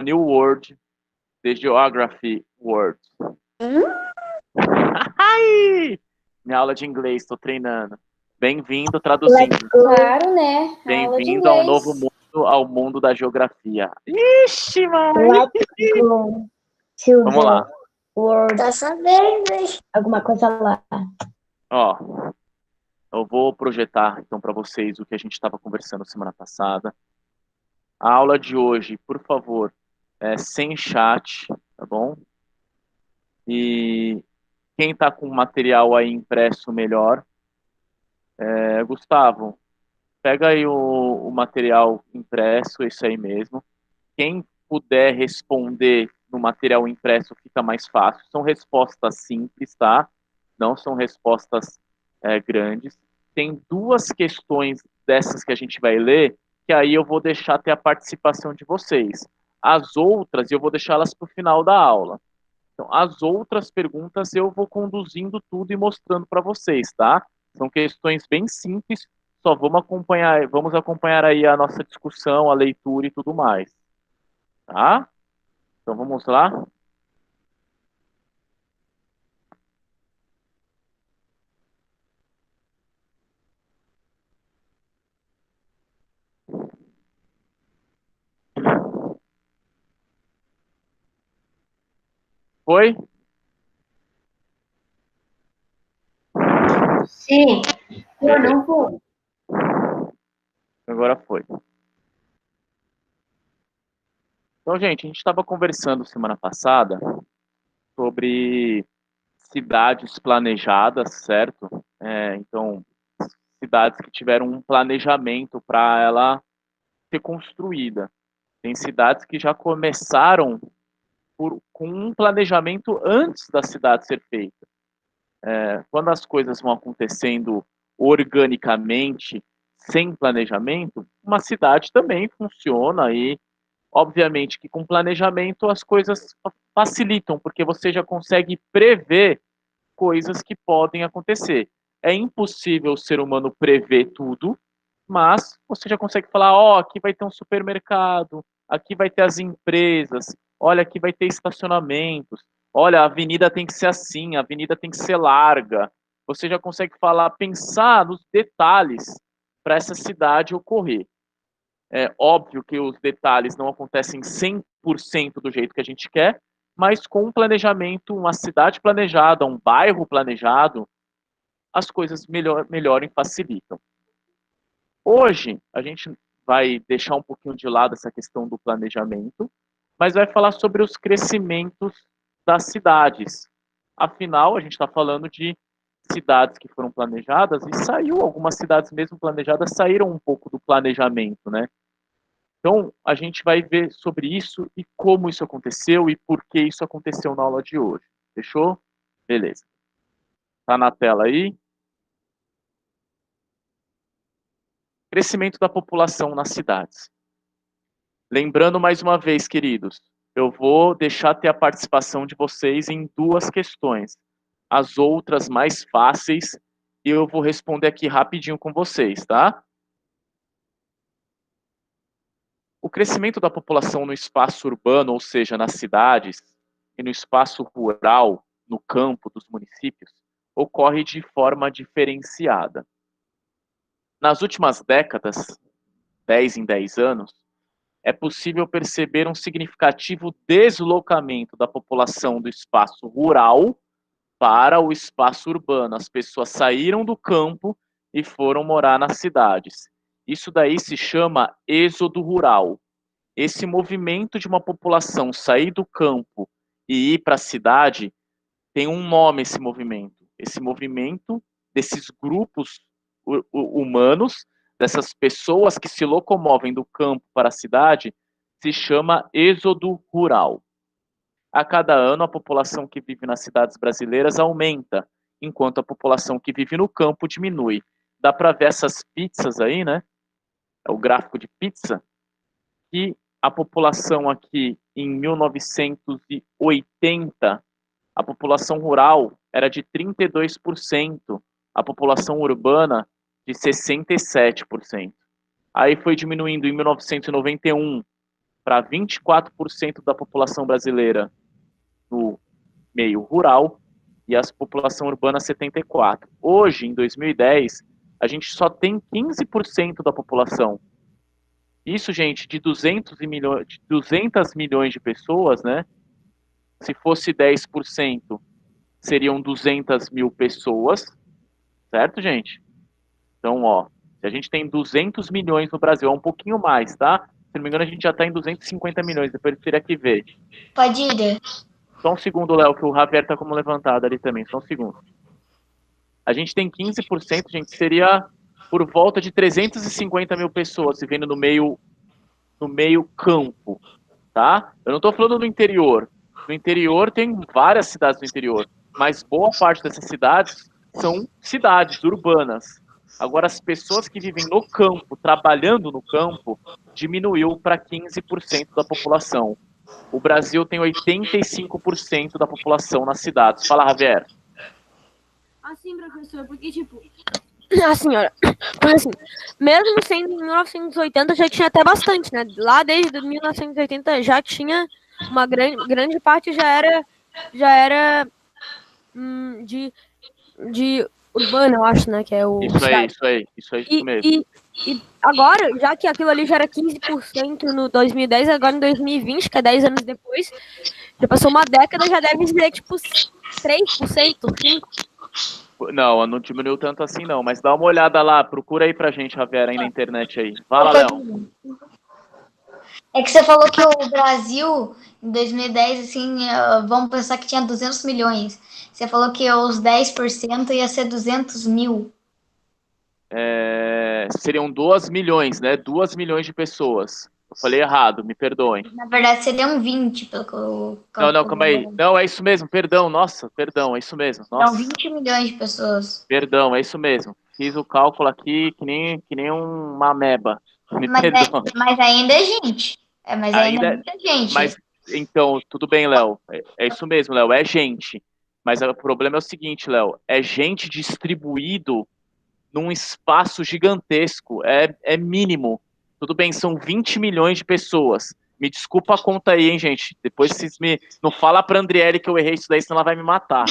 new word, the geography word. Ai! Minha aula de inglês, estou treinando. Bem-vindo, Let's traduzindo. go. Claro, né? A aula de Bem-vindo ao novo inglês. mundo, ao mundo da geografia. Ixi, mãe! Let's go to Vamos lá. the world. Dessa vez. Alguma coisa lá. Ó, eu vou projetar então para vocês o que a gente estava conversando semana passada. A aula de hoje, por favor, é sem chat, tá bom? E quem está com o material aí impresso melhor, Gustavo, pega aí o material impresso, esse aí mesmo. Quem puder responder no material impresso fica mais fácil. São respostas simples, tá? Não são respostas grandes. Tem duas questões dessas que a gente vai ler, que aí eu vou deixar até a participação de vocês. As outras, eu vou deixá-las para o final da aula. Então, as outras perguntas eu vou conduzindo tudo e mostrando para vocês, tá? São questões bem simples, só vamos acompanhar aí a nossa discussão, a leitura e tudo mais, tá? Então vamos lá. Foi? Sim. Eu não vou. Agora foi. Então, gente, a gente estava conversando semana passada sobre cidades planejadas, certo? Então, cidades que tiveram um planejamento para ela ser construída. Tem cidades que já começaram com um planejamento antes da cidade ser feita. Quando as coisas vão acontecendo organicamente, sem planejamento, uma cidade também funciona e, obviamente, que com planejamento as coisas facilitam, porque você já consegue prever coisas que podem acontecer. É impossível o ser humano prever tudo, mas você já consegue falar, ó, aqui vai ter um supermercado, aqui vai ter as empresas, olha, aqui vai ter estacionamentos, olha, a avenida tem que ser assim, a avenida tem que ser larga. Você já consegue falar, pensar nos detalhes para essa cidade ocorrer. É óbvio que os detalhes não acontecem 100% do jeito que a gente quer, mas com um planejamento, uma cidade planejada, um bairro planejado, as coisas melhoram e facilitam. Hoje, a gente vai deixar um pouquinho de lado essa questão do planejamento, mas vai falar sobre os crescimentos das cidades. Afinal, a gente está falando de cidades que foram planejadas e saiu, algumas cidades mesmo planejadas saíram um pouco do planejamento, né? Então, a gente vai ver sobre isso e como isso aconteceu e por que isso aconteceu na aula de hoje. Fechou? Beleza. Tá na tela aí? Crescimento da população nas cidades. Lembrando mais uma vez, queridos, eu vou deixar ter a participação de vocês em duas questões. As outras mais fáceis, eu vou responder aqui rapidinho com vocês, tá? O crescimento da população no espaço urbano, ou seja, nas cidades, e no espaço rural, no campo dos municípios, ocorre de forma diferenciada. Nas últimas décadas, 10 em 10 anos, é possível perceber um significativo deslocamento da população do espaço rural para o espaço urbano. As pessoas saíram do campo e foram morar nas cidades. Isso daí se chama êxodo rural. Esse movimento de uma população sair do campo e ir para a cidade tem um nome esse movimento. Esse movimento desses grupos humanos, dessas pessoas que se locomovem do campo para a cidade, se chama êxodo rural. A cada ano, a população que vive nas cidades brasileiras aumenta, enquanto a população que vive no campo diminui. Dá para ver essas pizzas aí, né? É o gráfico de pizza, que a população aqui em 1980, a população rural era de 32%, a população urbana de 67%. Aí foi diminuindo em 1991 para 24% da população brasileira no meio rural e a população urbana 74%. Hoje, em 2010, a gente só tem 15% da população. Isso, gente, de 200 milhões de pessoas, né? Se fosse 10%, seriam 200 mil pessoas, certo, gente? Então, ó, se a gente tem 200 milhões no Brasil, é um pouquinho mais, tá? Se não me engano, a gente já está em 250 milhões, depois teria que ver. Pode ir. Só um segundo, Léo, que o Javier tá como levantado ali também, só um segundo. A gente tem 15%, gente, seria por volta de 350 mil pessoas vivendo no meio campo, tá? Eu não estou falando do interior. No interior tem várias cidades do interior, mas boa parte dessas cidades são cidades urbanas. Agora, as pessoas que vivem no campo, trabalhando no campo, diminuiu para 15% da população. O Brasil tem 85% da população nas cidades. Fala, Javier. Assim, professor, porque, tipo, assim, olha, assim, mesmo sendo em 1980 já tinha até bastante, né? Lá desde 1980 já tinha uma grande parte já era de urbana, eu acho, né? Que é o Isso mesmo. E agora, já que aquilo ali já era 15% no 2010, agora em 2020, que é 10 anos depois, já passou uma década, já deve ser tipo 3%, 5%. Não diminuiu tanto assim não, mas dá uma olhada lá, procura aí pra gente, Javier, aí na internet aí. Fala, Léo. É que você falou que o Brasil, em 2010, assim, vamos pensar que tinha 200 milhões. Você falou que os 10% ia ser 200 mil. Seriam 2 milhões, né? 2 milhões de pessoas. Eu falei errado, me perdoem. Na verdade, seriam 20, pelo que eu Não, calma aí. Não, é isso mesmo, perdão, nossa, perdão, é isso mesmo. Nossa. São 20 milhões de pessoas. Perdão, é isso mesmo. Fiz o cálculo aqui que nem uma ameba. Me perdoa. Mas ainda é gente. Mas ainda é muita gente. Mas, então, tudo bem, Léo. É isso mesmo, Léo, é gente. Mas o problema é o seguinte, Léo, é gente distribuído num espaço gigantesco, é mínimo. Tudo bem, são 20 milhões de pessoas. Me desculpa a conta aí, hein, gente. Depois vocês me... Não fala pra Andriele que eu errei isso daí, senão ela vai me matar.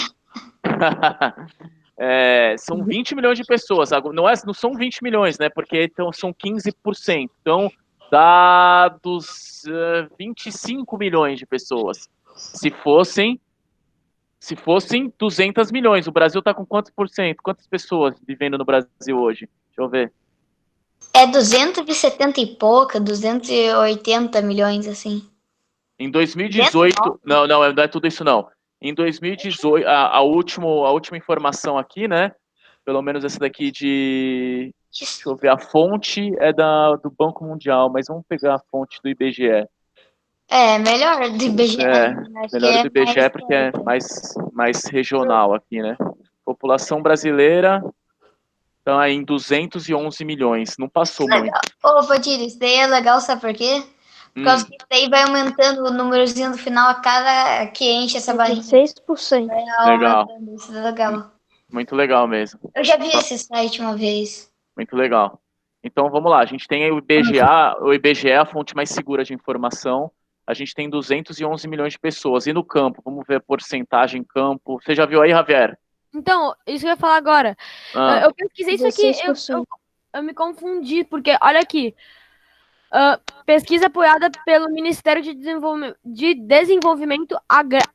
São 20 milhões de pessoas. Não são 20 milhões, né? Porque então, são 15%. Então, dá dos 25 milhões de pessoas. Se fossem 200 milhões, o Brasil está com quantos por cento? Quantas pessoas vivendo no Brasil hoje? Deixa eu ver. É 270 e pouca, 280 milhões, assim. Em 2018... Não é tudo isso, não. Em 2018, a última informação aqui, né? Pelo menos essa daqui de... Deixa eu ver, a fonte é do Banco Mundial, mas vamos pegar a fonte do IBGE. Melhor do IBGE. Melhor do IBGE porque é mais regional aqui, né? População brasileira tá aí em 211 milhões. Não passou muito. Ô, Potiri, isso daí é legal, sabe por quê? Por causa que daí vai aumentando o númerozinho do final a cada que enche essa barriga. 6%. Legal. Isso é legal. Muito legal mesmo. Eu já vi esse site uma vez. Muito legal. Então, vamos lá. A gente tem o IBGE é a fonte mais segura de informação. A gente tem 211 milhões de pessoas. E no campo? Vamos ver a porcentagem em campo. Você já viu aí, Javier? Então, isso que eu ia falar agora. Eu pesquisei isso aqui, eu me confundi, porque, olha aqui, pesquisa apoiada pelo Ministério de Desenvolvimento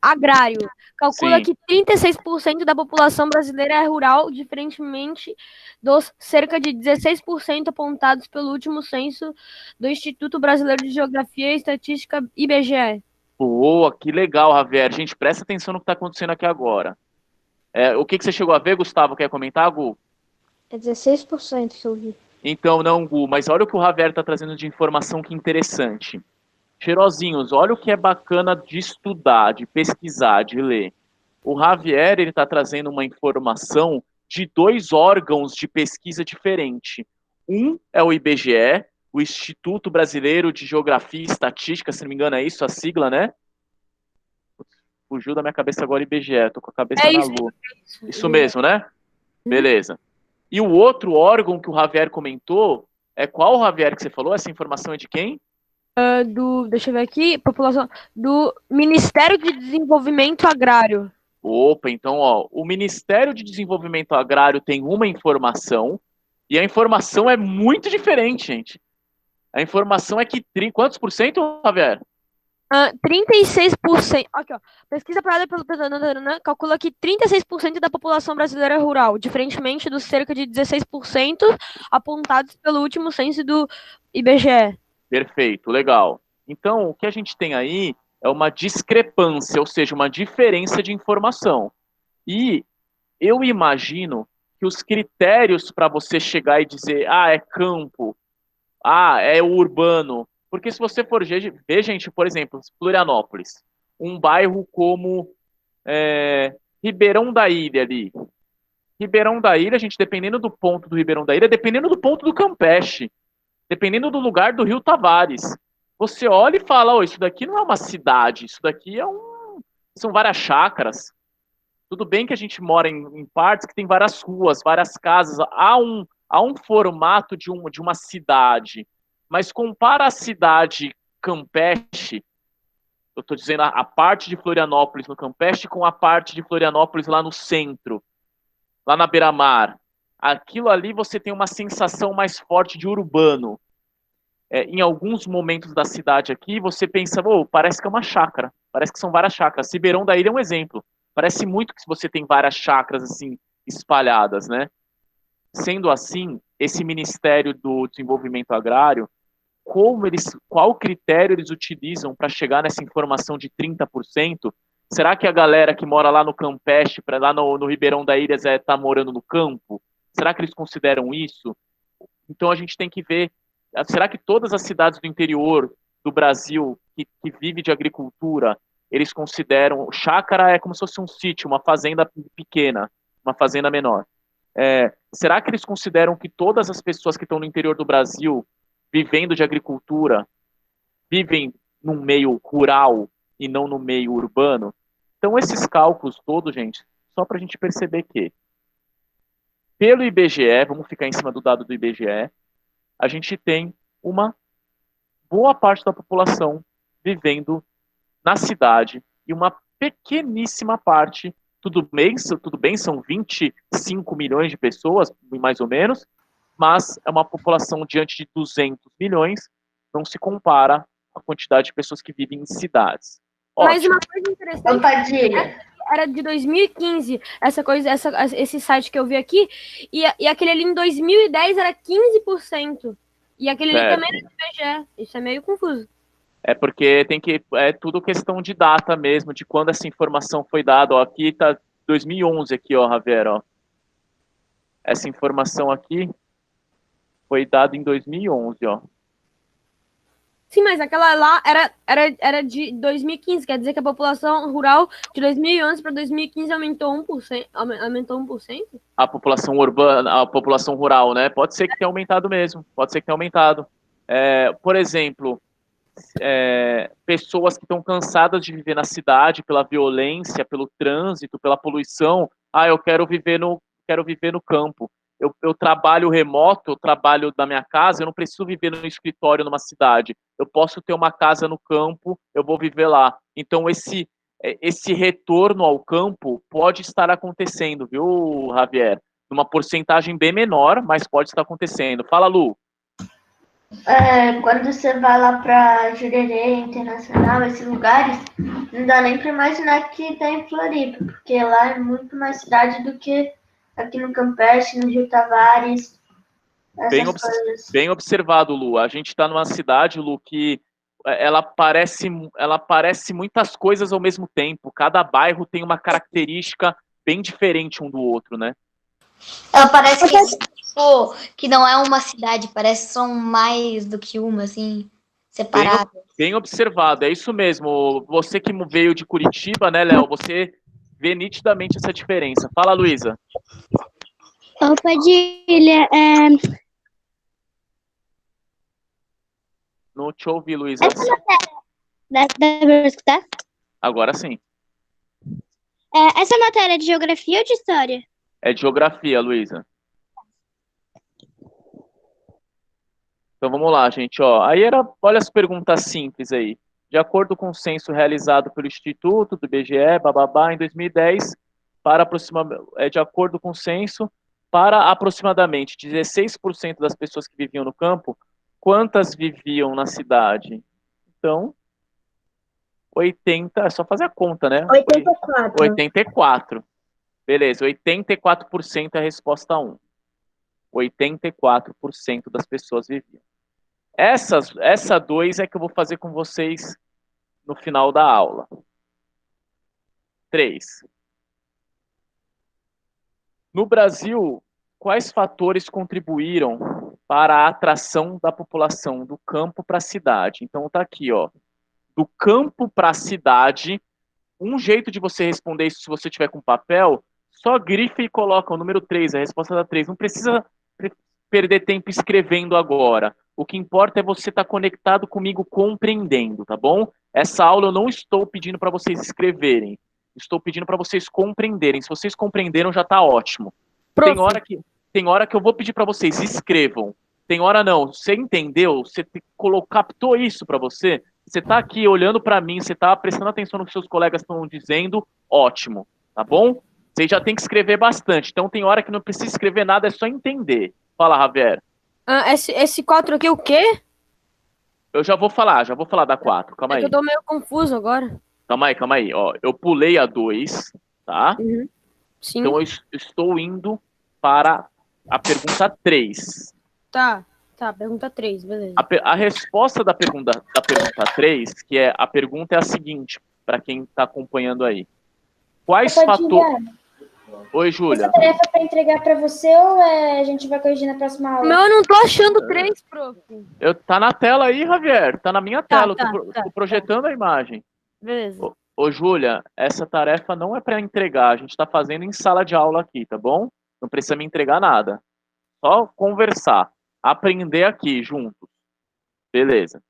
Agrário calcula que 36% da população brasileira é rural, diferentemente dos cerca de 16% apontados pelo último censo do Instituto Brasileiro de Geografia e Estatística, IBGE. Boa, que legal, Javier. Gente, presta atenção no que está acontecendo aqui agora. O que você chegou a ver, Gustavo? Quer comentar, Gu? É 16% que eu vi. Então, não, Gu, mas olha o que o Javier está trazendo de informação que interessante. Cheirosinhos, olha o que é bacana de estudar, de pesquisar, de ler. O Javier está trazendo uma informação de 2 órgãos de pesquisa diferente. Um é o IBGE, o Instituto Brasileiro de Geografia e Estatística, se não me engano é isso a sigla, né? Fugiu da minha cabeça agora IBGE, tô com a cabeça na lua. Isso mesmo, né? Beleza. E o outro órgão que o Javier comentou, qual, Javier, que você falou? Essa informação é de quem? Deixa eu ver aqui, população do Ministério de Desenvolvimento Agrário. Opa, então, ó, o Ministério de Desenvolvimento Agrário tem uma informação e a informação é muito diferente, gente. A informação é que quantos por cento, Javier? 36%. Aqui, ó. Pesquisa apurada pelo calcula que 36% da população brasileira é rural, diferentemente dos cerca de 16% apontados pelo último censo do IBGE. Perfeito, legal. Então, o que a gente tem aí é uma discrepância, ou seja, uma diferença de informação. E eu imagino que os critérios para você chegar e dizer, é campo, é urbano, porque se você for ver, gente, por exemplo, Florianópolis, um bairro como Ribeirão da Ilha ali. Ribeirão da Ilha, gente, dependendo do ponto do Ribeirão da Ilha, dependendo do ponto do Campeche, dependendo do lugar do Rio Tavares, você olha e fala, isso daqui não é uma cidade, isso daqui são várias chácaras. Tudo bem que a gente mora em partes que tem várias ruas, várias casas, há um formato de uma cidade, mas compara a cidade Campeche, eu estou dizendo a parte de Florianópolis no Campeche com a parte de Florianópolis lá no centro, lá na beira-mar. Aquilo ali você tem uma sensação mais forte de urbano. Em alguns momentos da cidade aqui, você pensa, parece que é uma chácara, parece que são várias chácaras. Ribeirão da Ilha é um exemplo. Parece muito que você tem várias chácaras assim espalhadas, né? Sendo assim, esse Ministério do Desenvolvimento Agrário, qual critério eles utilizam para chegar nessa informação de 30%? Será que a galera que mora lá no Campeche, lá no Ribeirão da Ilha, está morando no campo? Será que eles consideram isso? Então a gente tem que ver, será que todas as cidades do interior do Brasil que vive de agricultura, eles consideram, chácara é como se fosse um sítio, uma fazenda pequena, uma fazenda menor. Será que eles consideram que todas as pessoas que estão no interior do Brasil, vivendo de agricultura, vivem num meio rural e não no meio urbano? Então esses cálculos todos, gente, só para a gente perceber que, pelo IBGE, vamos ficar em cima do dado do IBGE, a gente tem uma boa parte da população vivendo na cidade e uma pequeníssima parte, tudo bem, são 25 milhões de pessoas, mais ou menos, mas é uma população diante de 200 milhões, não se compara a quantidade de pessoas que vivem em cidades. Mas uma coisa interessante era de 2015, esse site que eu vi aqui, e aquele ali em 2010 era 15%. E aquele ali também era do IBGE. Isso é meio confuso. Porque é tudo questão de data mesmo, de quando essa informação foi dada. Aqui tá 2011 aqui, Javier, Essa informação aqui foi dada em 2011, Sim, mas aquela lá era de 2015, quer dizer que a população rural de 2011 para 2015 aumentou 1%? Aumentou 1%? A população urbana, a população rural, né? Pode ser que tenha aumentado mesmo, pode ser que tenha aumentado. Por exemplo, pessoas que estão cansadas de viver na cidade pela violência, pelo trânsito, pela poluição. Eu quero viver no campo. Eu trabalho remoto, eu trabalho da minha casa, eu não preciso viver no escritório numa cidade. Eu posso ter uma casa no campo, eu vou viver lá. Então, esse retorno ao campo pode estar acontecendo, viu, Javier? Numa porcentagem bem menor, mas pode estar acontecendo. Fala, Lu. Quando você vai lá para Jurerê, Internacional, esses lugares, não dá nem para imaginar que tá em Floripa, porque lá é muito mais cidade do que aqui no Campeche, no Rio Tavares. Bem observado, Lu. A gente está numa cidade, Lu, que ela parece muitas coisas ao mesmo tempo. Cada bairro tem uma característica bem diferente um do outro, né? Ela parece que não é uma cidade, parece que são mais do que uma, assim, separada. Bem observado, é isso mesmo. Você que veio de Curitiba, né, Léo? Você vê nitidamente essa diferença. Fala, Luísa. Padilha, Não te ouvi, Luísa. Essa matéria, dá pra escutar? Agora sim. Essa matéria é de geografia ou de história? É de geografia, Luísa. Então vamos lá, gente. Ó, aí olha as perguntas simples aí. De acordo com o censo realizado pelo Instituto do IBGE, bababá, em 2010, de acordo com o censo, para aproximadamente 16% das pessoas que viviam no campo, quantas viviam na cidade? Então, 80, é só fazer a conta, né? 84. 84. Beleza, 84% é a resposta 1. 84% das pessoas viviam. Essa 2 é que eu vou fazer com vocês no final da aula. 3. No Brasil, quais fatores contribuíram para a atração da população do campo para a cidade? Então tá aqui, ó. Do campo para a cidade, um jeito de você responder isso, se você tiver com papel, só grife e coloca o número 3, a resposta da 3. Não precisa perder tempo escrevendo agora. O que importa é você estar conectado comigo, compreendendo, tá bom? Essa aula eu não estou pedindo para vocês escreverem. Estou pedindo para vocês compreenderem. Se vocês compreenderam, já está ótimo. Tem hora que eu vou pedir para vocês escrevam. Tem hora não. Você entendeu? Você captou isso para você? Você está aqui olhando para mim, você está prestando atenção no que seus colegas estão dizendo, ótimo, tá bom? Você já tem que escrever bastante. Então tem hora que não precisa escrever nada, é só entender. Fala, Javier. Esse 4 aqui, o quê? Eu já vou falar da 4, calma aí. Eu tô meio confuso agora. Calma aí. Ó, eu pulei a 2, tá? Uhum. Sim. Então eu estou indo para a pergunta 3. Tá, pergunta 3, beleza. A resposta da pergunta 3, que é a pergunta é a seguinte, para quem está acompanhando aí. Quais fatores... Oi, Júlia. Essa tarefa é para entregar para você ou a gente vai corrigir na próxima aula? Não, eu não tô achando 3, prof. Tá na tela aí, Javier. Tá na minha tela. Tô projetando a imagem. Beleza. Ô, Júlia, essa tarefa não é para entregar. A gente está fazendo em sala de aula aqui, tá bom? Não precisa me entregar nada. Só conversar. Aprender aqui juntos. Beleza.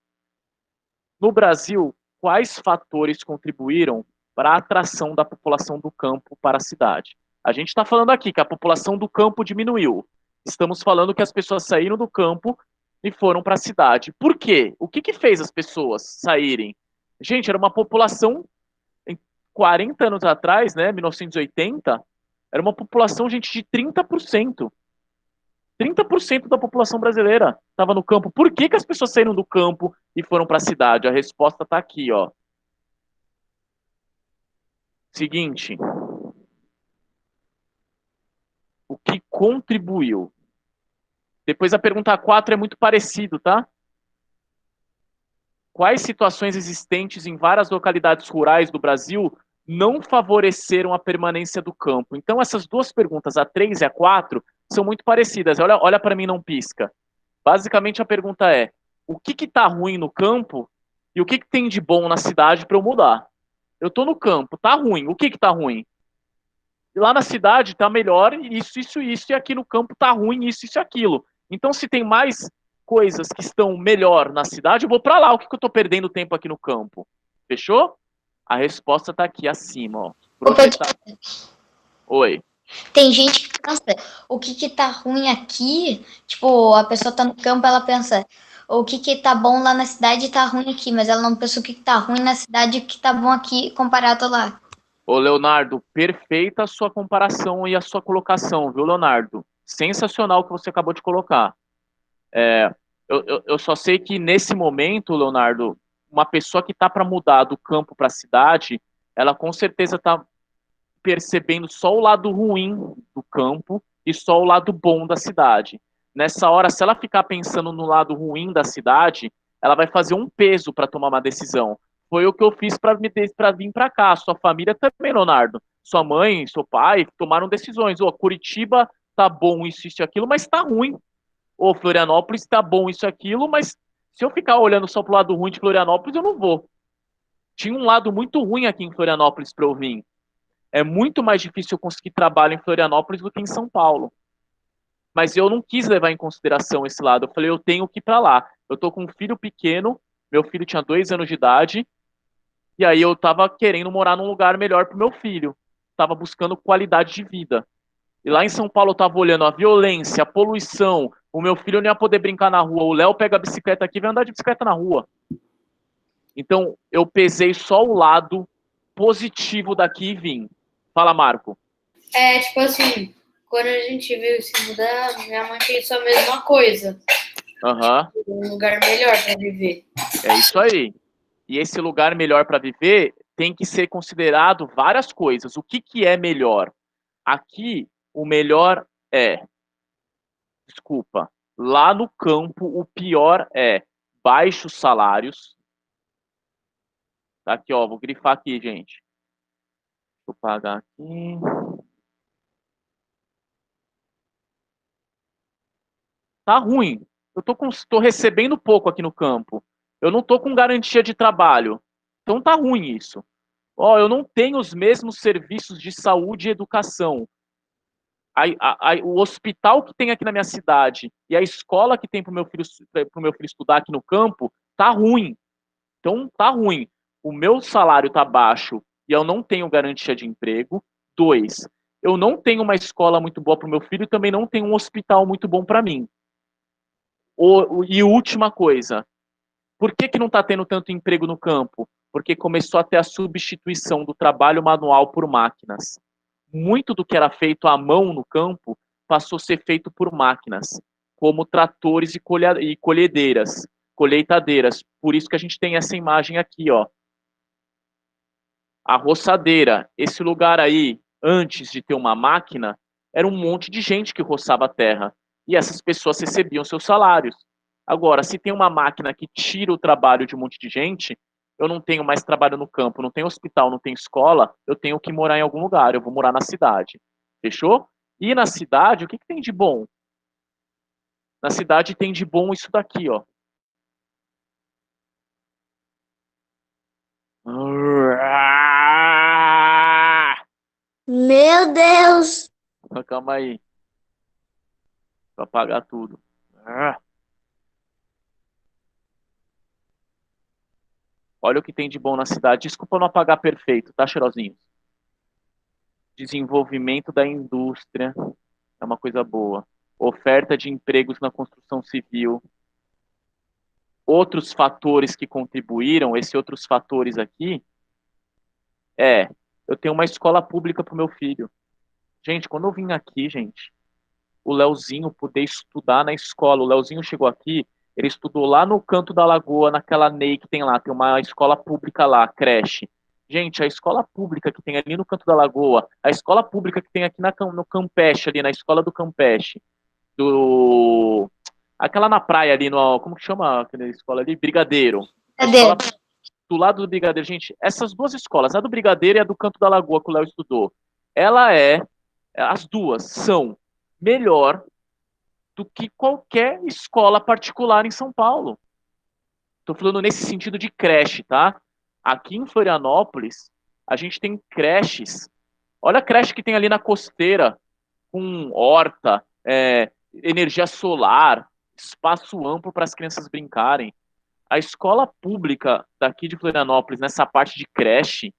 No Brasil, quais fatores contribuíram para a atração da população do campo para a cidade? A gente está falando aqui que a população do campo diminuiu. Estamos falando que as pessoas saíram do campo e foram para a cidade. Por quê? O que fez as pessoas saírem? Gente, era uma população, 40 anos atrás, né, 1980, era uma população, gente, de 30%. 30% da população brasileira estava no campo. Por que as pessoas saíram do campo e foram para a cidade? A resposta está aqui, ó. Seguinte. O que contribuiu? Depois a pergunta 4 é muito parecido, tá? Quais situações existentes em várias localidades rurais do Brasil não favoreceram a permanência do campo? Então essas duas perguntas, a 3 e a 4, são muito parecidas. Olha para mim, não pisca. Basicamente a pergunta é, o que tá ruim no campo e o que tem de bom na cidade para eu mudar? Eu tô no campo, tá ruim. O que tá ruim? E lá na cidade tá melhor, isso, e aqui no campo tá ruim, isso e aquilo. Então, se tem mais coisas que estão melhor na cidade, eu vou para lá. O que eu tô perdendo tempo aqui no campo? Fechou? A resposta tá aqui acima, ó. Oi. Tem gente que pensa, o que tá ruim aqui, tipo, a pessoa tá no campo, ela pensa, o que tá bom lá na cidade tá ruim aqui, mas ela não pensa o que tá ruim na cidade e o que tá bom aqui comparado lá. Ô, Leonardo, perfeita a sua comparação e a sua colocação, viu, Leonardo? Sensacional o que você acabou de colocar. Eu só sei que nesse momento, Leonardo, uma pessoa que tá para mudar do campo para a cidade, ela com certeza tá percebendo só o lado ruim do campo e só o lado bom da cidade. Nessa hora, se ela ficar pensando no lado ruim da cidade, ela vai fazer um peso para tomar uma decisão. Foi o que eu fiz para vir para cá. Sua família também, Leonardo. Sua mãe, seu pai tomaram decisões. Curitiba tá bom isso e aquilo, mas tá ruim. Florianópolis tá bom isso e aquilo, mas se eu ficar olhando só pro lado ruim de Florianópolis, eu não vou. Tinha um lado muito ruim aqui em Florianópolis para eu vir. É muito mais difícil eu conseguir trabalho em Florianópolis do que em São Paulo. Mas eu não quis levar em consideração esse lado. Eu falei, eu tenho que ir para lá. Eu tô com um filho pequeno, meu filho tinha 2 anos de idade, e aí eu tava querendo morar num lugar melhor pro meu filho. Tava buscando qualidade de vida. E lá em São Paulo eu tava olhando a violência, a poluição, O meu filho não ia poder brincar na rua. O Léo pega a bicicleta aqui e vai andar de bicicleta na rua. Então, eu pesei só o lado positivo daqui e vim. Fala, Marco. Tipo assim, quando a gente veio se mudar, minha mãe fez a mesma coisa. Um lugar melhor para viver. É isso aí. E esse lugar melhor para viver tem que ser considerado várias coisas. O que é melhor? Aqui, o melhor é... Desculpa. Lá no campo, o pior é baixos salários. Tá aqui, ó. Vou grifar aqui, gente. Deixa eu pagar aqui. Tá ruim. Eu tô recebendo pouco aqui no campo. Eu não tô com garantia de trabalho. Então tá ruim isso. Ó, eu não tenho os mesmos serviços de saúde e educação. O hospital que tem aqui na minha cidade e a escola que tem pro meu filho estudar aqui no campo tá ruim. Então tá ruim. O meu salário tá baixo e eu não tenho garantia de emprego. 2, eu não tenho uma escola muito boa pro meu filho e também não tenho um hospital muito bom para mim. E última coisa, por que não está tendo tanto emprego no campo? Porque começou a ter a substituição do trabalho manual por máquinas. Muito do que era feito à mão no campo passou a ser feito por máquinas, como tratores e colheitadeiras. Por isso que a gente tem essa imagem aqui, ó. A roçadeira, esse lugar aí, antes de ter uma máquina, era um monte de gente que roçava a terra. E essas pessoas recebiam seus salários. Agora, se tem uma máquina que tira o trabalho de um monte de gente, eu não tenho mais trabalho no campo, não tenho hospital, não tenho escola, eu tenho que morar em algum lugar, eu vou morar na cidade. Fechou? E na cidade, o que tem de bom? Na cidade tem de bom isso daqui, ó. Meu Deus! Calma aí. Vou apagar tudo. Olha o que tem de bom na cidade. Desculpa não apagar perfeito, tá, cheirosinhos? Desenvolvimento da indústria. É uma coisa boa. Oferta de empregos na construção civil. Outros fatores que contribuíram, esses outros fatores aqui, eu tenho uma escola pública para o meu filho. Gente, quando eu vim aqui, gente, o Leozinho poder estudar na escola. O Leozinho chegou aqui, ele estudou lá no canto da lagoa, naquela NEI que tem lá, tem uma escola pública lá, creche. Gente, a escola pública que tem ali no canto da lagoa, a escola pública que tem aqui no Campeche, ali na escola do Campeche, aquela na praia ali, como que chama aquela escola ali? Brigadeiro. A escola do lado do Brigadeiro. Gente, essas duas escolas, a do Brigadeiro e a do canto da lagoa que o Léo estudou, as duas são melhor do que qualquer escola particular em São Paulo. Estou falando nesse sentido de creche, tá? Aqui em Florianópolis, a gente tem creches. Olha a creche que tem ali na Costeira, com horta, energia solar, espaço amplo para as crianças brincarem. A escola pública daqui de Florianópolis, nessa parte de creche,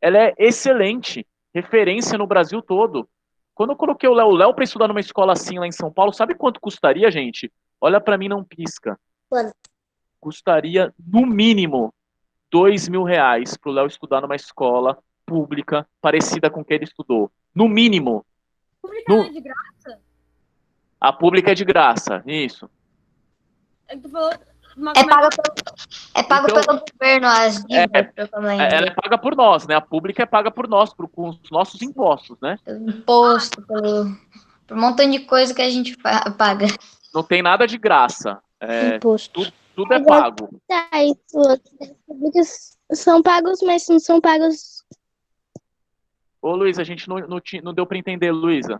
ela é excelente, referência no Brasil todo. Quando eu coloquei o Léo para estudar numa escola assim lá em São Paulo, sabe quanto custaria, gente? Olha para mim, não pisca. Quanto? Custaria, no mínimo, R$2.000 para o Léo estudar numa escola pública parecida com que ele estudou. No mínimo. Pública é de graça? A pública é de graça, isso. Tu falou pago pelo governo, as dívidas também. Ela é paga por nós, né? A pública é paga por nós, com os nossos impostos, né? Imposto, por um montão de coisa que a gente paga. Não tem nada de graça. Imposto. Tudo é pago. Tá, isso. As públicas são pagos, mas não são pagos. Ô, Luísa, a gente não deu para entender, Luísa.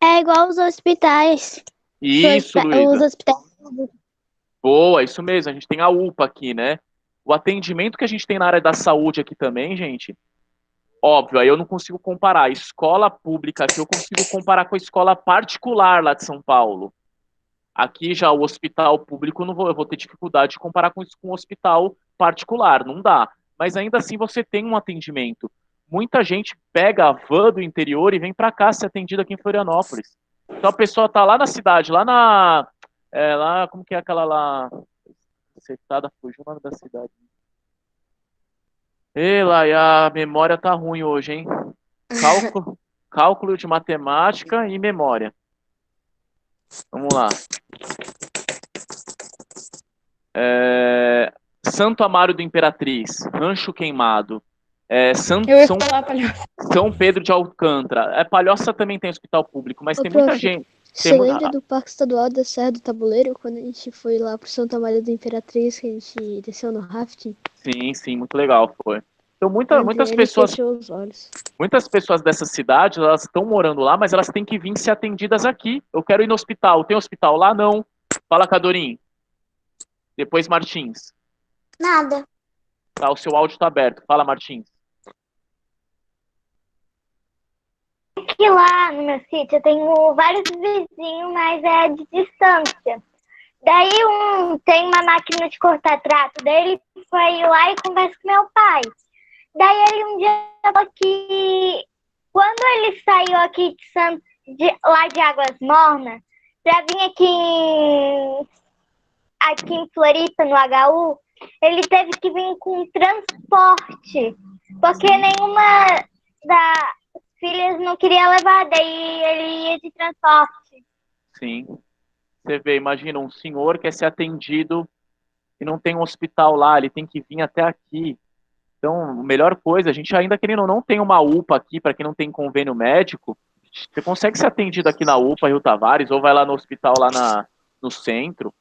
É igual os hospitais. Isso, Luísa. Os hospitais. Boa, isso mesmo. A gente tem a UPA aqui, né? O atendimento que a gente tem na área da saúde aqui também, gente, óbvio, aí eu não consigo comparar. A escola pública aqui eu consigo comparar com a escola particular lá de São Paulo. Aqui já o hospital público eu vou ter dificuldade de comparar com o hospital particular, não dá. Mas ainda assim você tem um atendimento. Muita gente pega a van do interior e vem para cá ser atendida aqui em Florianópolis. Então a pessoa tá lá na cidade, lá na... lá, como que é aquela lá... Acertada, fugiu o nome da cidade. Ei, Lai, a memória tá ruim hoje, hein? Cálculo de matemática e memória. Vamos lá. Santo Amaro do Imperatriz, Rancho Queimado. São Pedro de Alcântara. Palhoça também tem hospital público, mas tem muita gente. Você lembra do Parque Estadual da Serra do Tabuleiro, quando a gente foi lá pro Santo Amaro da Imperatriz, que a gente desceu no rafting? Sim, muito legal foi. Então muitas pessoas dessa cidade, elas estão morando lá, mas elas têm que vir ser atendidas aqui. Eu quero ir no hospital. Tem hospital lá? Não. Fala, Cadorim. Depois, Martins. Nada. Tá, o seu áudio tá aberto. Fala, Martins. Aqui lá no meu sítio eu tenho vários vizinhos, mas é de distância. Daí tem uma máquina de cortar trato, daí ele foi lá e conversa com meu pai. Daí ele um dia falou que quando ele saiu aqui lá de Águas Mornas, pra vir aqui em Floripa, no HU, ele teve que vir com transporte, porque nenhuma das filhas não queria levar, daí ele ia de transporte. Sim. Você vê, imagina, um senhor quer ser atendido e não tem um hospital lá, ele tem que vir até aqui. Então, a melhor coisa, a gente ainda querendo ou não tem uma UPA aqui, para quem não tem convênio médico, você consegue ser atendido aqui na UPA Rio Tavares, ou vai lá no hospital lá no centro.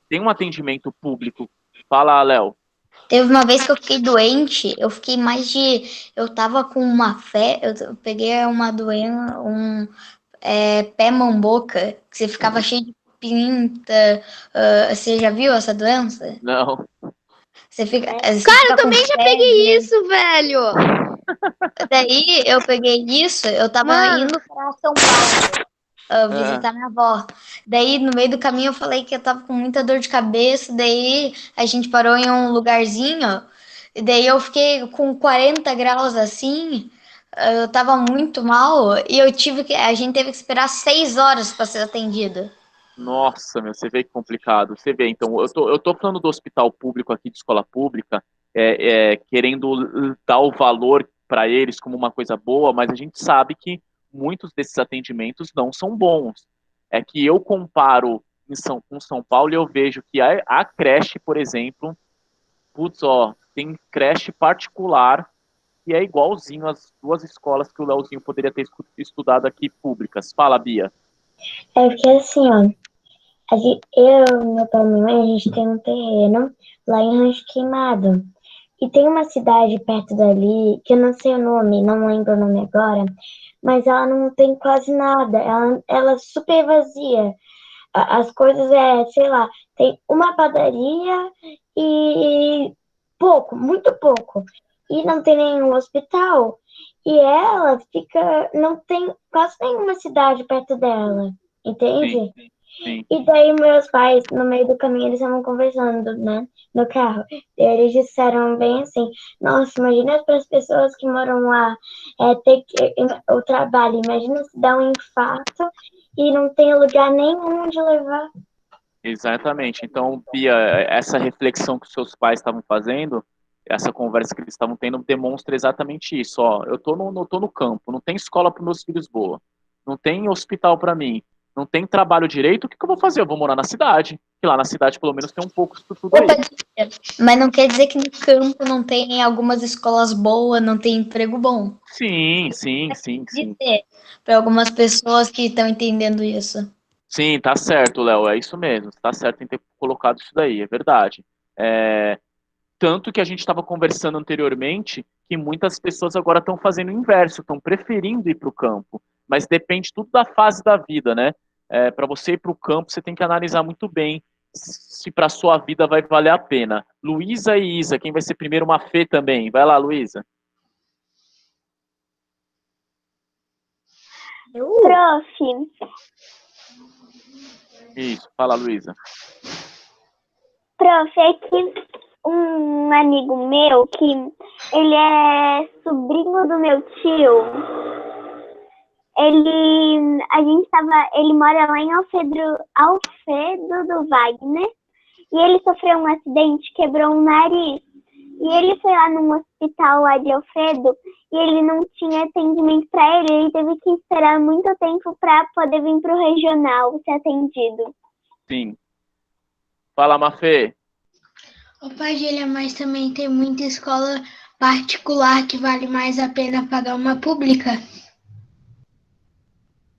Tem um atendimento público. Fala, Léo. Teve uma vez que eu fiquei doente, eu tava com uma eu peguei uma doença, pé mão-boca, que você ficava cheio de pinta. Você já viu essa doença? Não. Você fica eu também já peguei isso, velho! Daí eu peguei isso, eu tava indo pra São Paulo visitar minha avó. Daí no meio do caminho eu falei que eu tava com muita dor de cabeça, daí a gente parou em um lugarzinho, e daí eu fiquei com 40 graus assim, eu tava muito mal, e a gente teve que esperar 6 horas para ser atendido. Nossa, meu, você vê que complicado. Você vê, então, eu tô falando do hospital público aqui, de escola pública, querendo dar o valor para eles como uma coisa boa, mas a gente sabe que muitos desses atendimentos não são bons. É que eu comparo com São Paulo e eu vejo que a creche, por exemplo, tem creche particular e é igualzinho às 2 escolas que o Leozinho poderia ter estudado aqui, públicas. Fala, Bia. É porque assim, ó, eu, meu pai e minha mãe, a gente tem um terreno lá em Rancho Queimado. E tem uma cidade perto dali, que eu não sei o nome, não lembro o nome agora, mas ela não tem quase nada, ela é super vazia. As coisas sei lá, tem uma padaria e pouco, muito pouco. E não tem nenhum hospital. E ela não tem quase nenhuma cidade perto dela, entende? Sim. E daí meus pais, no meio do caminho, eles estavam conversando, né, no carro. E eles disseram bem assim, nossa, imagina para as pessoas que moram lá ter o trabalho, imagina se dá um infarto e não tem lugar nenhum de levar. Exatamente. Então, Bia, essa reflexão que os seus pais estavam fazendo, essa conversa que eles estavam tendo, demonstra exatamente isso. Eu tô no campo, não tem escola para meus filhos boa, não tem hospital para mim, não tem trabalho direito, o que eu vou fazer? Eu vou morar na cidade, que lá na cidade pelo menos tem um pouco de tudo aí. Mas não quer dizer que no campo não tem algumas escolas boas, não tem emprego bom. Sim. Para algumas pessoas que estão entendendo isso. Sim, tá certo, Léo, é isso mesmo, tá certo em ter colocado isso daí, é verdade. Tanto que a gente estava conversando anteriormente que muitas pessoas agora estão fazendo o inverso, estão preferindo ir para o campo, mas depende tudo da fase da vida, né? Para você ir para o campo, você tem que analisar muito bem se para sua vida vai valer a pena. Luísa e Isa, quem vai ser primeiro? Uma Fê também. Vai lá, Luísa. Prof. Isso, fala, Luísa. Prof, é que um amigo meu, que ele é sobrinho do meu tio, ele mora lá em Alfredo do Wagner, e ele sofreu um acidente, quebrou um nariz. E ele foi lá num hospital lá de Alfredo, e ele não tinha atendimento para ele teve que esperar muito tempo para poder vir para o regional ser atendido. Sim. Fala, Mafê. Ô, Padilha, mas também tem muita escola particular que vale mais a pena pagar uma pública?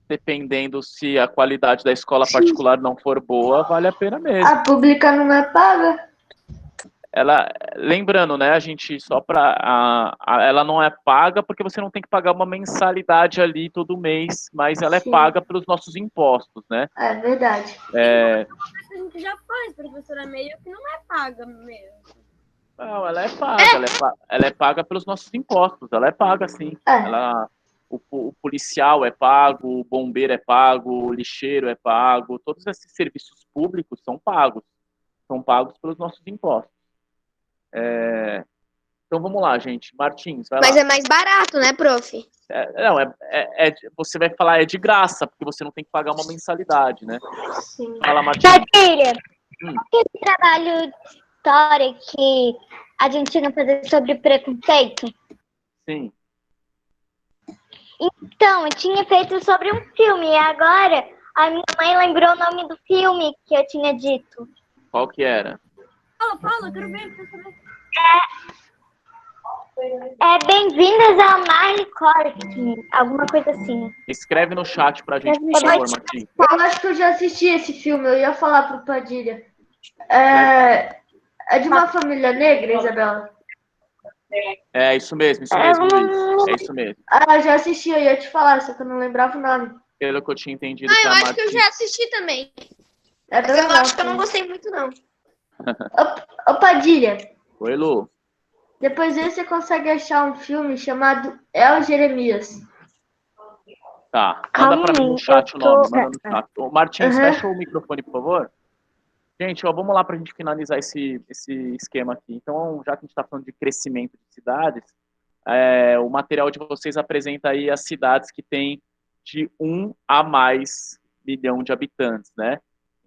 Dependendo se a qualidade da escola particular não for boa, vale a pena mesmo. A pública não é paga? Lembrando, né, a gente só ela não é paga porque você não tem que pagar uma mensalidade ali todo mês, mas ela Sim. é paga pelos nossos impostos, né? É verdade. A gente já faz, professora, meio que não é paga mesmo. Não, ela é paga, ela é paga pelos nossos impostos, ela é paga sim. O policial é pago, o bombeiro é pago, o lixeiro é pago, todos esses serviços públicos são pagos pelos nossos impostos. Então vamos lá, gente. Martins, vai lá. Mas é mais barato, né, prof? Você vai falar de graça, porque você não tem que pagar uma mensalidade, né? Sim. Fala, Martins. Padilha, aquele trabalho de história que a gente tinha que fazer sobre preconceito? Sim. Então, eu tinha feito sobre um filme, e agora a minha mãe lembrou o nome do filme que eu tinha dito. Qual que era? Fala, quero ver, professora. Bem-vindas ao Marley Cork, alguma coisa assim. Escreve no chat pra gente, por favor, Martins. Eu acho que eu já assisti esse filme, eu ia falar pro Padilha. É de uma família negra, Isabela? É isso mesmo, Luiz. É isso mesmo. Já assisti, eu ia te falar, só que eu não lembrava o nome. Pelo que eu tinha entendido. Eu acho que eu já assisti também. Mas eu acho que eu não gostei muito, não. Ô, Padilha. Oi, Lu. Depois desse você consegue achar um filme chamado El Jeremias. Tá, manda pra mim no chat o nome. Manda no chat. Ô, Martins, fecha o microfone, por favor. Gente, vamos lá pra gente finalizar esse esquema aqui. Então, já que a gente tá falando de crescimento de cidades, o material de vocês apresenta aí as cidades que têm de 1 a mais milhão de habitantes, né?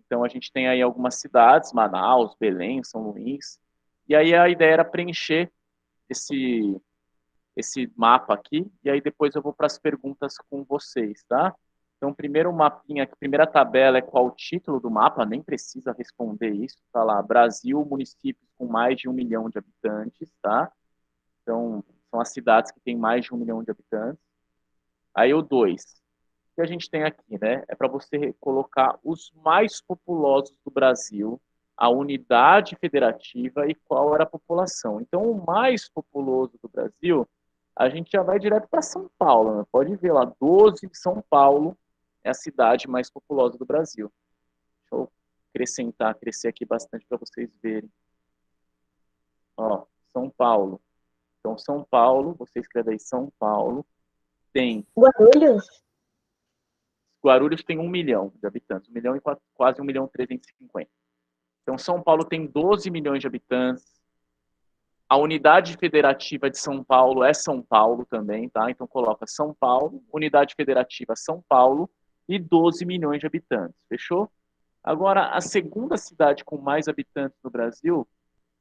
Então, a gente tem aí algumas cidades, Manaus, Belém, São Luís, e aí a ideia era preencher esse mapa aqui, e aí depois eu vou para as perguntas com vocês, tá? Então, primeiro mapinha, primeira tabela é qual o título do mapa, nem precisa responder isso, tá lá, Brasil, municípios com mais de 1 milhão de habitantes, tá? Então, são as cidades que têm mais de 1 milhão de habitantes. Aí o 2, que a gente tem aqui, né? É para você colocar os mais populosos do Brasil, a unidade federativa e qual era a população. Então, o mais populoso do Brasil, a gente já vai direto para São Paulo, né? Pode ver lá, 12 de São Paulo é a cidade mais populosa do Brasil. Deixa eu crescer aqui bastante para vocês verem. Ó, São Paulo. Então, São Paulo, você escreve aí São Paulo, tem... Guarulhos tem 1 milhão de habitantes, 1 milhão e quase 1 milhão e 350. Então, São Paulo tem 12 milhões de habitantes. A unidade federativa de São Paulo é São Paulo também, tá? Então, coloca São Paulo, unidade federativa São Paulo e 12 milhões de habitantes. Fechou? Agora, a segunda cidade com mais habitantes no Brasil,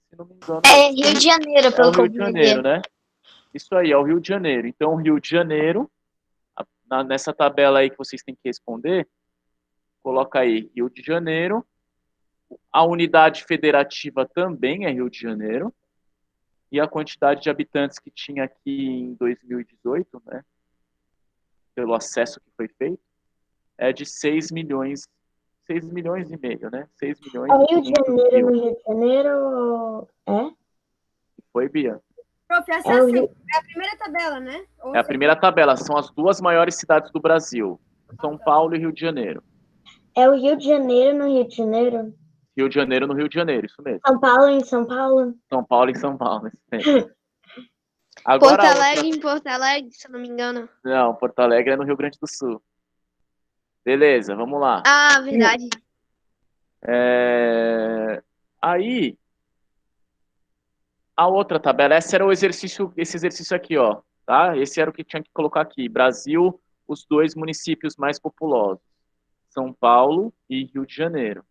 se não me engano... É Rio de Janeiro, pelo que eu Rio de Janeiro, né? Isso aí, é o Rio de Janeiro. Então, Rio de Janeiro, nessa tabela aí que vocês têm que responder, coloca aí Rio de Janeiro. A unidade federativa também é Rio de Janeiro. E a quantidade de habitantes que tinha aqui em 2018, né, pelo acesso que foi feito, é de 6 milhões e meio, né? 6 milhões É Rio de Janeiro, no Rio de Janeiro, Foi, Bia? Prof, essa é a primeira tabela, né? É a primeira tabela, são as duas maiores cidades do Brasil, São Paulo e Rio de Janeiro. É o Rio de Janeiro no Rio de Janeiro? Rio de Janeiro no Rio de Janeiro, isso mesmo. São Paulo em São Paulo? São Paulo em São Paulo, isso mesmo. Agora, Porto Alegre em Porto Alegre, se eu não me engano. Não, Porto Alegre é no Rio Grande do Sul. Beleza, vamos lá. Ah, verdade. Aí, a outra tabela, esse exercício aqui, ó, tá? Esse era o que tinha que colocar aqui. Brasil, os 2 municípios mais populosos, São Paulo e Rio de Janeiro.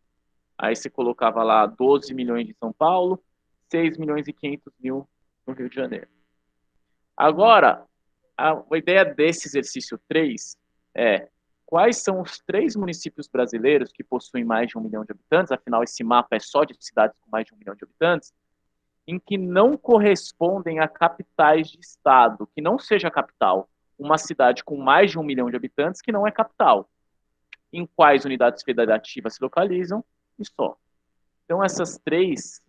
Aí você colocava lá 12 milhões em São Paulo, 6 milhões e 500 mil no Rio de Janeiro. Agora, a ideia desse exercício 3 é quais são os 3 municípios brasileiros que possuem mais de 1 milhão de habitantes, afinal esse mapa é só de cidades com mais de 1 milhão de habitantes, em que não correspondem a capitais de estado, que não seja capital, uma cidade com mais de 1 milhão de habitantes que não é capital. Em quais unidades federativas se localizam e só. Então essas 3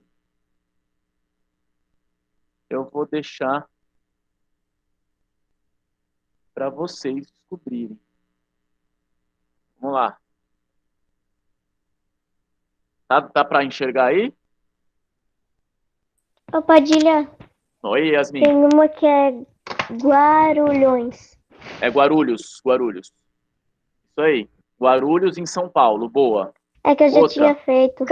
eu vou deixar para vocês descobrirem. Vamos lá. Tá para enxergar aí? Ô, Padilha, Oi, Yasmin. tem uma que é Guarulhos. É Guarulhos. Isso aí. Guarulhos em São Paulo, boa. É que eu já Outra. tinha feito.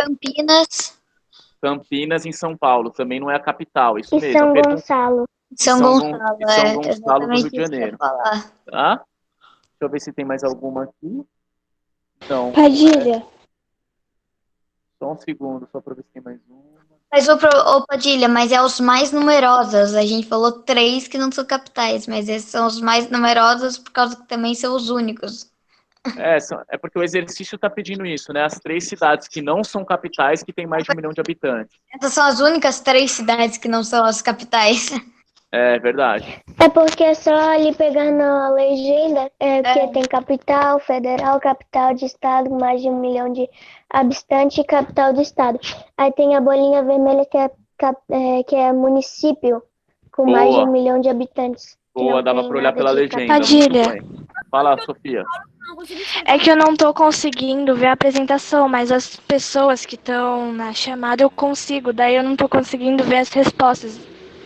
Campinas em São Paulo, também não é a capital, isso E mesmo. São Gonçalo. São Gonçalo, São Gonçalo do Rio de exatamente isso que eu ia Janeiro. falar. Tá? Deixa eu ver se tem mais alguma aqui. Não. Padilha. Só um segundo, só para ver se tem mais uma. Mas, ô Padilha, mas é os mais numerosos. A gente falou 3 que não são capitais, mas esses são os mais numerosos por causa que também são os únicos. É porque o exercício está pedindo isso, né? As 3 cidades que não são capitais que têm mais de 1 milhão de habitantes. Essas são as únicas 3 cidades que não são as capitais. É verdade. É porque é só ali pegando a legenda, que tem capital, federal, capital de estado, mais de 1 milhão de habitantes e capital do estado. Aí tem a bolinha vermelha que é município, com Boa. mais de 1 milhão de habitantes. Boa, dava para olhar pela legenda. Padilha. Muito bem. Fala, Sofia. É que eu não tô conseguindo ver a apresentação, mas as pessoas que estão na chamada eu consigo, daí eu não tô conseguindo ver as respostas.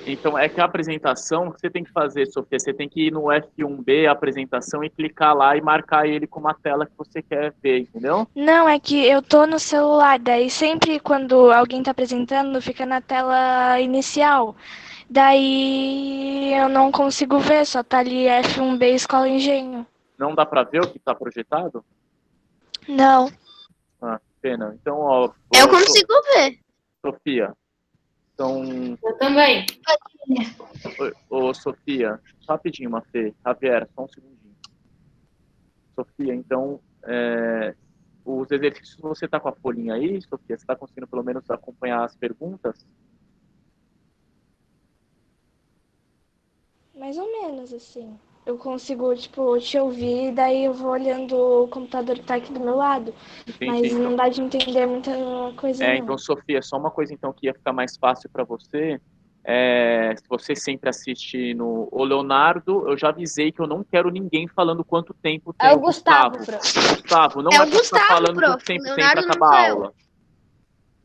Então, é que a apresentação, o que você tem que fazer, Sofia, você tem que ir no F1B, a apresentação, e clicar lá e marcar ele com uma tela que você quer ver, entendeu? Não, é que eu tô no celular, daí sempre quando alguém tá apresentando, fica na tela inicial. Daí eu não consigo ver, só tá ali F1B Escola Engenho. Não dá para ver o que está projetado? Não. Ah, que pena. Então, ó... Eu consigo ver. Sofia, então... Eu também. Ô, Sofia, rapidinho, Mafê. Javier, só um segundinho. Sofia, então, os exercícios, você tá com a folhinha aí, Sofia? Você tá conseguindo pelo menos acompanhar as perguntas? Mais ou menos, assim. Eu consigo, tipo, te ouvir, daí eu vou olhando o computador que tá aqui do meu lado. Entendi, Mas então. não dá de entender muita coisa, não. Então, Sofia, só uma coisa então que ia ficar mais fácil para você. Se você sempre assiste no... O Leonardo, eu já avisei que eu não quero ninguém falando quanto tempo tem o Gustavo. Gustavo, não É é o pra ficar Gustavo, falando prof. quanto tempo tem Leonardo para não acabar a sou eu. aula.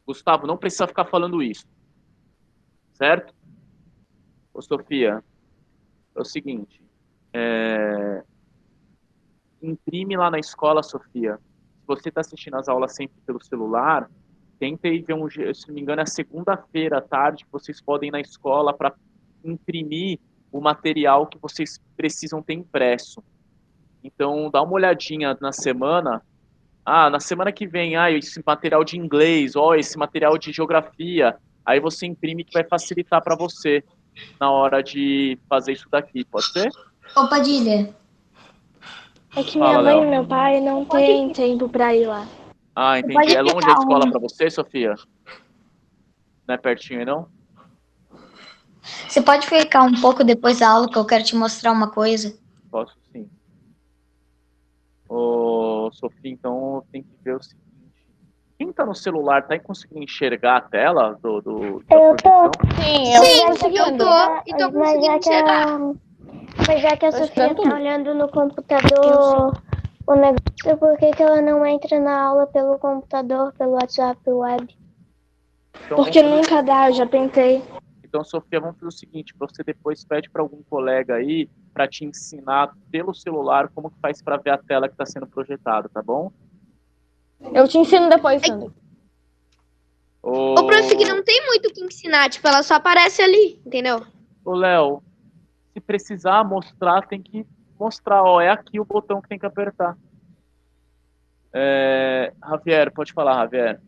Gustavo, não precisa ficar falando isso. Certo? Ô, Sofia, é o seguinte. Imprime lá na escola, Sofia. Se você está assistindo as aulas sempre pelo celular, tenta ir ver se não me engano, é segunda-feira à tarde que vocês podem ir na escola para imprimir o material que vocês precisam ter impresso. Então, dá uma olhadinha na semana. Na semana que vem, esse material de inglês, esse material de geografia. Aí você imprime que vai facilitar para você na hora de fazer isso daqui, pode ser? Ô, Padilha. É que minha mãe e meu pai não têm tempo pra ir lá. Entendi. É longe a escola para você, Sofia? Não é pertinho aí, não? Você pode ficar um pouco depois da aula que eu quero te mostrar uma coisa? Posso sim. Ô, Sofia, então tem que ver o seguinte. Quem tá no celular tá conseguindo enxergar a tela da Eu projeção? tô. Sim, eu tô. E tô conseguindo enxergar. Mas já que a Sofia tá olhando no computador o negócio, por que ela não entra na aula pelo computador, pelo WhatsApp, web? Então, Porque nunca dá, eu já tentei. Então, Sofia, vamos fazer o seguinte, você depois pede para algum colega aí para te ensinar pelo celular como que faz para ver a tela que está sendo projetada, tá bom? Eu te ensino depois, Sandra. O prof que não tem muito o que ensinar, tipo, ela só aparece ali, entendeu? Ô, Léo, se precisar mostrar, tem que mostrar, ó, é aqui o botão que tem que apertar. Javier, pode falar, Javier.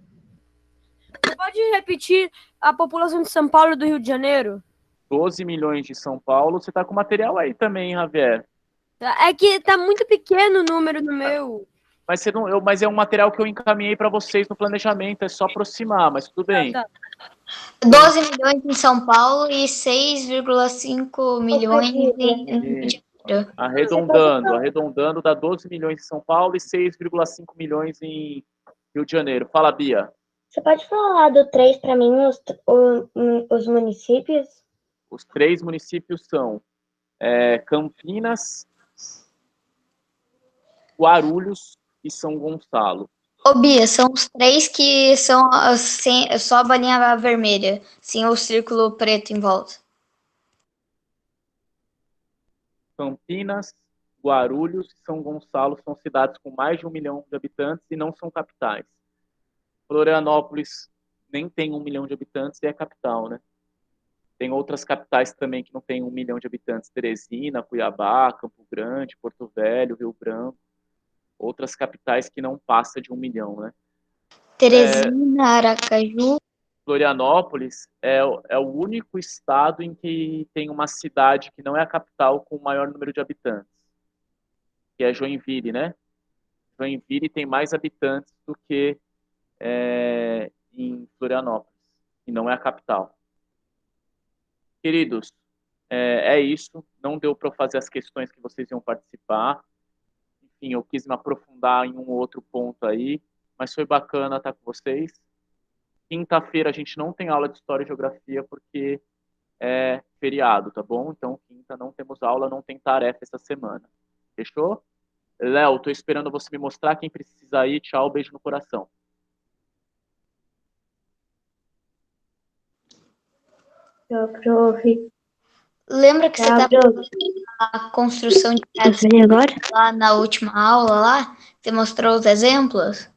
Você pode repetir a população de São Paulo e do Rio de Janeiro? 12 milhões de São Paulo. Você tá com material aí também, Javier. É que tá muito pequeno o número no meu. Mas é um material que eu encaminhei para vocês no planejamento, é só aproximar, mas tudo bem. Tá. 12 milhões em São Paulo e 6,5 milhões em Rio de Janeiro. Arredondando, dá 12 milhões em São Paulo e 6,5 milhões em Rio de Janeiro. Fala, Bia. Você pode falar do 3 para mim, os municípios? Os 3 municípios são Campinas, Guarulhos e São Gonçalo. Ô, Bia, são os 3 que são só a bolinha vermelha, sem o círculo preto em volta. Campinas, Guarulhos e São Gonçalo são cidades com mais de 1 milhão de habitantes e não são capitais. Florianópolis nem tem 1 milhão de habitantes e é capital, né? Tem outras capitais também que não tem 1 milhão de habitantes. Teresina, Cuiabá, Campo Grande, Porto Velho, Rio Branco. Outras capitais que não passa de 1 milhão, né? Teresina, Aracaju. Florianópolis é o único estado em que tem uma cidade que não é a capital com o maior número de habitantes, que é Joinville, né? Joinville tem mais habitantes do que em Florianópolis, e não é a capital. Queridos, é isso. Não deu para fazer as questões que vocês iam participar. Enfim, eu quis me aprofundar em um outro ponto aí, mas foi bacana estar com vocês. Quinta-feira a gente não tem aula de História e Geografia porque é feriado, tá bom? Então, quinta não temos aula, não tem tarefa essa semana. Fechou? Léo, tô esperando você me mostrar. Quem precisa ir, tchau, beijo no coração. Tchau, prof. Lembra que você estava a construção de casa agora? lá na última aula lá? Você mostrou os exemplos?